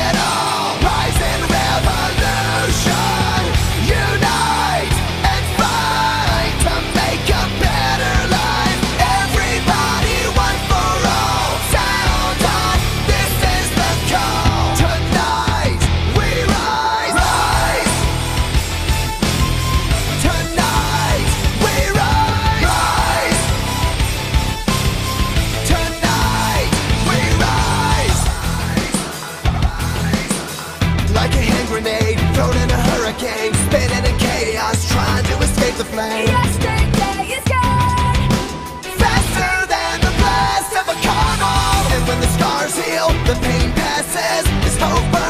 it all. Rise in revolution, unite and fight to make a better life. Everybody, one for all, sound on, this is the call. Tonight we rise, rise. Tonight we rise, rise. Tonight we rise. Like a hand grenade thrown in a hurricane, spinning in chaos, trying to escape the flame. Yesterday is gone. Faster than the blast of a carnal. And when the scars heal, the pain passes, there's hope.